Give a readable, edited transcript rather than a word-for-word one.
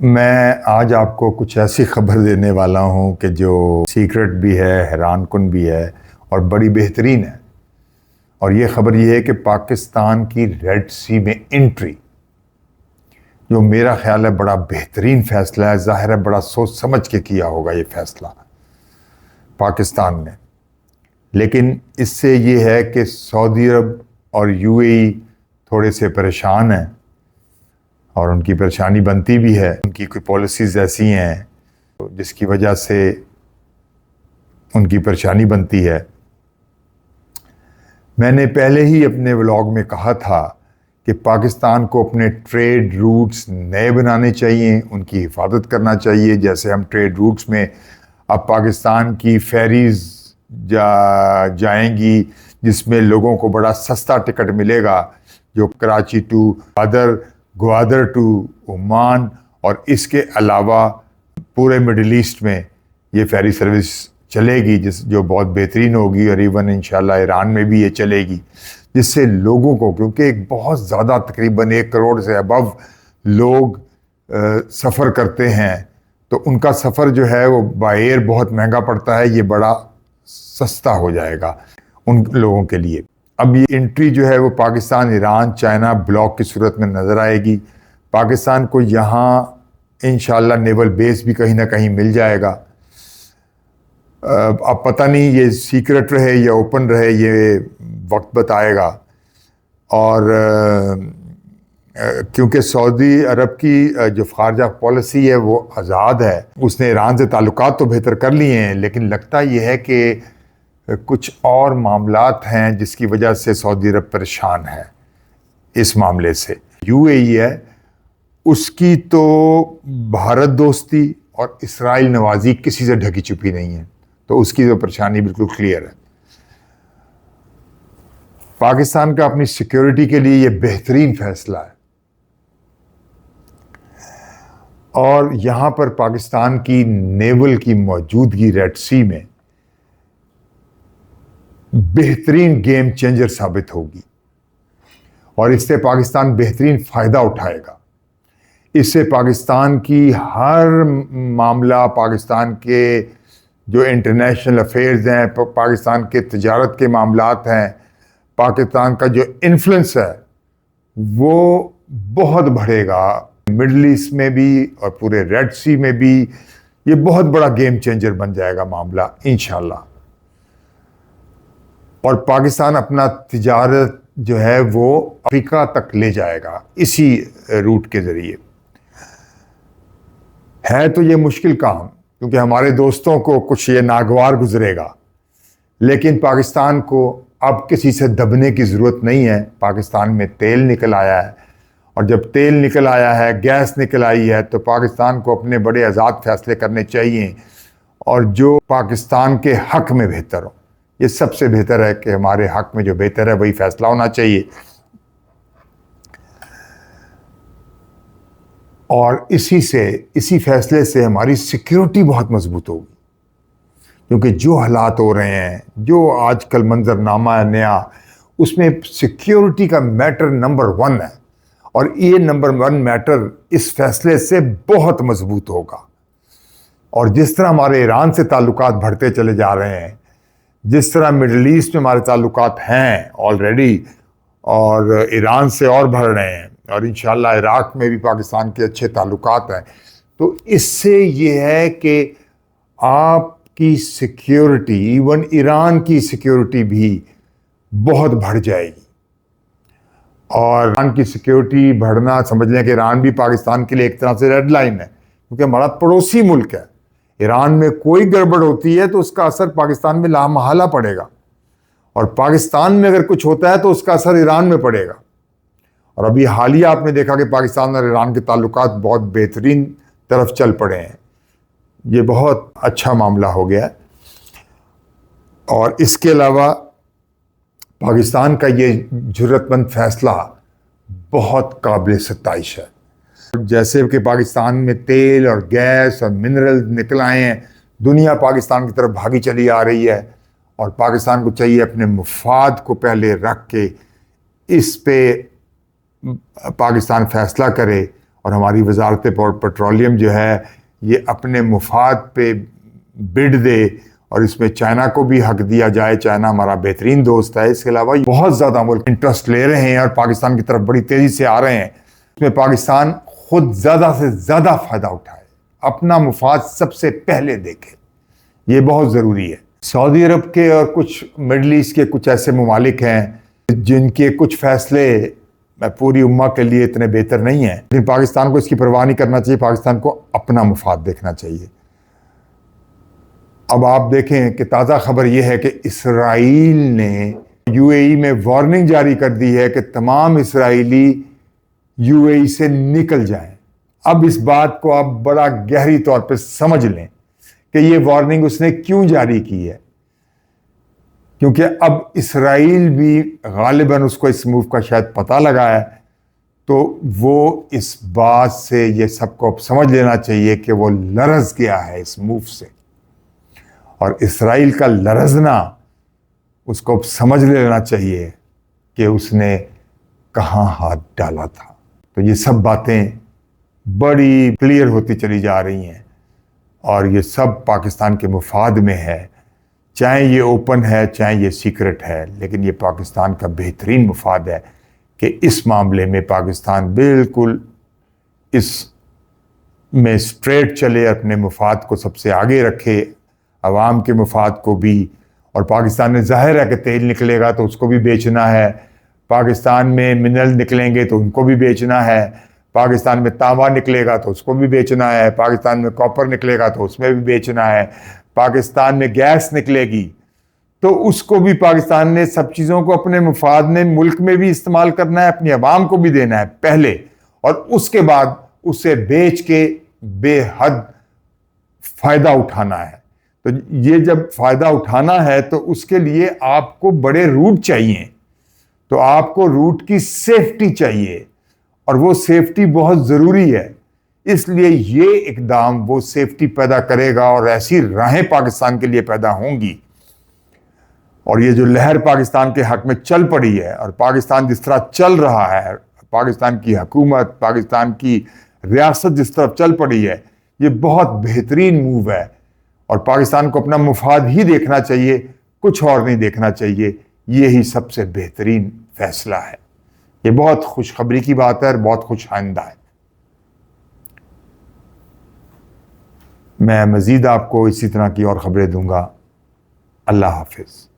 मैं आज आपको कुछ ऐसी खबर देने वाला हूं कि जो सीक्रेट भी है, हैरानकुन भी है और बड़ी बेहतरीन है। और ये खबर ये है कि पाकिस्तान की रेड सी में एंट्री, जो मेरा ख्याल है बड़ा बेहतरीन फैसला है। ज़ाहिर है बड़ा सोच समझ के किया होगा ये फैसला पाकिस्तान ने, लेकिन इससे ये है कि सऊदी अरब और यूएई थोड़े से परेशान हैं और उनकी परेशानी बनती भी है। उनकी कोई पॉलिसीज़ ऐसी हैं जिसकी वजह से उनकी परेशानी बनती है। मैंने पहले ही अपने व्लॉग में कहा था कि पाकिस्तान को अपने ट्रेड रूट्स नए बनाने चाहिए, उनकी हिफाजत करना चाहिए। जैसे हम ट्रेड रूट्स में अब पाकिस्तान की फेरीज़ जाएंगी जिसमें लोगों को बड़ा सस्ता टिकट मिलेगा, जो Karachi to Gwadar to Oman और इसके अलावा पूरे मिडिल ईस्ट में ये फेरी सर्विस चलेगी, जो बहुत बेहतरीन होगी। और इवन इंशाल्लाह ईरान में भी ये चलेगी, जिससे लोगों को, क्योंकि एक बहुत ज़्यादा तकरीबन 1 करोड़ से अबव लोग सफ़र करते हैं, तो उनका सफ़र जो है वो बाय एयर बहुत महंगा पड़ता है। ये बड़ा सस्ता हो जाएगा उन लोगों के लिए। अब ये एंट्री जो है वो पाकिस्तान, ईरान, चाइना ब्लॉक की सूरत में नज़र आएगी। पाकिस्तान को यहाँ इंशाल्लाह नेवल बेस भी कहीं ना कहीं मिल जाएगा। अब पता नहीं ये सीक्रेट रहे या ओपन रहे, ये वक्त बताएगा। और क्योंकि सऊदी अरब की जो ख़ारजा पॉलिसी है वो आज़ाद है, उसने ईरान से ताल्लुकात तो बेहतर कर लिए हैं, लेकिन लगता ये है कि कुछ और मामलात हैं जिसकी वजह से सऊदी अरब परेशान है इस मामले से। यूएई है, उसकी तो भारत दोस्ती और इसराइल नवाजी किसी से ढकी छुपी नहीं है, तो उसकी तो परेशानी बिल्कुल क्लियर है। पाकिस्तान का अपनी सिक्योरिटी के लिए ये बेहतरीन फैसला है। और यहाँ पर पाकिस्तान की नेवल की मौजूदगी रेड सी में बेहतरीन गेम चेंजर साबित होगी और इससे पाकिस्तान बेहतरीन फ़ायदा उठाएगा। इससे पाकिस्तान की हर मामला, पाकिस्तान के जो इंटरनेशनल अफेयर्स हैं, पाकिस्तान के तजारत के मामलात हैं, पाकिस्तान का जो इन्फ्लुएंस है वो बहुत बढ़ेगा मिडल ईस्ट में भी और पूरे रेड सी में भी। ये बहुत बड़ा गेम चेंजर बन जाएगा मामला इंशाल्लाह। और पाकिस्तान अपना तिजारत जो है वो अफ्रीका तक ले जाएगा इसी रूट के ज़रिए। है तो ये मुश्किल काम, क्योंकि हमारे दोस्तों को कुछ ये नागवार गुजरेगा, लेकिन पाकिस्तान को अब किसी से दबने की ज़रूरत नहीं है। पाकिस्तान में तेल निकल आया है, और जब तेल निकल आया है, गैस निकल आई है, तो पाकिस्तान को अपने बड़े आज़ाद फैसले करने चाहिए और जो पाकिस्तान के हक़ में बेहतर हो। ये सबसे बेहतर है कि हमारे हक़ में जो बेहतर है वही फैसला होना चाहिए। और इसी फैसले से हमारी सिक्योरिटी बहुत मजबूत होगी, क्योंकि जो हालात हो रहे हैं, जो आजकल मंजरनामा है नया, उसमें सिक्योरिटी का मैटर नंबर 1 है। और ये नंबर 1 मैटर इस फैसले से बहुत मजबूत होगा। और जिस तरह हमारे ईरान से ताल्लुकात बढ़ते चले जा रहे हैं, जिस तरह मिडल ईस्ट में हमारे ताल्लुकात हैं ऑलरेडी और ईरान से और बढ़ रहे हैं, और इंशाल्लाह इराक़ में भी पाकिस्तान के अच्छे ताल्लुकात हैं, तो इससे ये है कि आपकी सिक्योरिटी, इवन ईरान की सिक्योरिटी भी बहुत बढ़ जाएगी। और ईरान की सिक्योरिटी बढ़ना, समझ लें कि ईरान भी पाकिस्तान के लिए एक तरह से रेड लाइन है, क्योंकि हमारा पड़ोसी मुल्क है। ईरान में कोई गड़बड़ होती है तो उसका असर पाकिस्तान में लामहला पड़ेगा, और पाकिस्तान में अगर कुछ होता है तो उसका असर ईरान में पड़ेगा। और अभी हालिया आपने देखा कि पाकिस्तान और ईरान के ताल्लुकात बहुत बेहतरीन तरफ चल पड़े हैं। ये बहुत अच्छा मामला हो गया है। और इसके अलावा पाकिस्तान का ये जुर्रतमंद फैसला बहुत काबिल सत्ताइश है। जैसे कि पाकिस्तान में तेल और गैस और मिनरल निकल आए हैं, दुनिया पाकिस्तान की तरफ भागी चली आ रही है, और पाकिस्तान को चाहिए अपने मुफाद को पहले रख के इस पे पाकिस्तान फैसला करे और हमारी वजारत पेट्रोलियम जो है ये अपने मुफाद पे बिड दे और इसमें चाइना को भी हक दिया जाए। चाइना हमारा बेहतरीन दोस्त है। इसके अलावा बहुत ज़्यादा मुल्क इंटरेस्ट ले रहे हैं और पाकिस्तान की तरफ बड़ी तेज़ी से आ रहे हैं। इसमें पाकिस्तान खुद ज़्यादा से ज़्यादा फ़ायदा उठाए, अपना मुफाद सबसे पहले देखे, ये बहुत ज़रूरी है। सऊदी अरब के और कुछ मिडल ईस्ट के कुछ ऐसे ममालिक हैं जिनके कुछ फैसले पूरी उम्मा के लिए इतने बेहतर नहीं हैं, लेकिन पाकिस्तान को इसकी परवाह नहीं करना चाहिए। पाकिस्तान को अपना मुफाद देखना चाहिए। अब आप देखें कि ताज़ा खबर यह है कि इसराइल ने यूएई में वार्निंग जारी कर दी है कि तमाम इसराइली यूएई से निकल जाएं। अब इस बात को आप बड़ा गहरी तौर पे समझ लें कि ये वार्निंग उसने क्यों जारी की है, क्योंकि अब इसराइल भी गालिबन उसको इस मूव का शायद पता लगा है, तो वो इस बात से ये सबको अब समझ लेना चाहिए कि वो लरज़ गया है इस मूव से, और इसराइल का लरज़ना उसको अब समझ लेना चाहिए कि उसने कहाँ हाथ डाला था। तो ये सब बातें बड़ी क्लियर होती चली जा रही हैं और ये सब पाकिस्तान के मुफाद में है, चाहे ये ओपन है चाहे ये सीक्रेट है, लेकिन ये पाकिस्तान का बेहतरीन मुफाद है कि इस मामले में पाकिस्तान बिल्कुल इस में स्ट्रेट चले, अपने मुफाद को सबसे आगे रखे, अवाम के मुफाद को भी। और पाकिस्तान में ज़ाहिर है कि तेल निकलेगा तो उसको भी बेचना है, पाकिस्तान में मिनरल निकलेंगे तो उनको भी बेचना है, पाकिस्तान में तांबा निकलेगा तो उसको भी बेचना है, पाकिस्तान में कॉपर निकलेगा तो उसमें भी बेचना है, पाकिस्तान में गैस निकलेगी तो उसको भी पाकिस्तान ने सब चीज़ों को अपने मुफाद में मुल्क में भी इस्तेमाल करना है, अपनी अवाम को भी देना है पहले, और उसके बाद उसे बेच के बेहद फ़ायदा उठाना है। तो ये जब फ़ायदा उठाना है तो उसके लिए आपको बड़े रूट चाहिए, तो आपको रूट की सेफ्टी चाहिए और वो सेफ्टी बहुत ज़रूरी है। इसलिए ये इकदाम वो सेफ्टी पैदा करेगा और ऐसी राहें पाकिस्तान के लिए पैदा होंगी। और ये जो लहर पाकिस्तान के हक में चल पड़ी है और पाकिस्तान जिस तरह चल रहा है, पाकिस्तान की हुकूमत, पाकिस्तान की रियासत जिस तरह चल पड़ी है, ये बहुत बेहतरीन मूव है और पाकिस्तान को अपना मुफाद ही देखना चाहिए, कुछ और नहीं देखना चाहिए। यही सबसे बेहतरीन फैसला है। ये बहुत खुशखबरी की बात है और बहुत खुश आइंदा है। मैं मज़ीद आपको इसी तरह की और ख़बरें दूंगा। अल्लाह हाफिज़।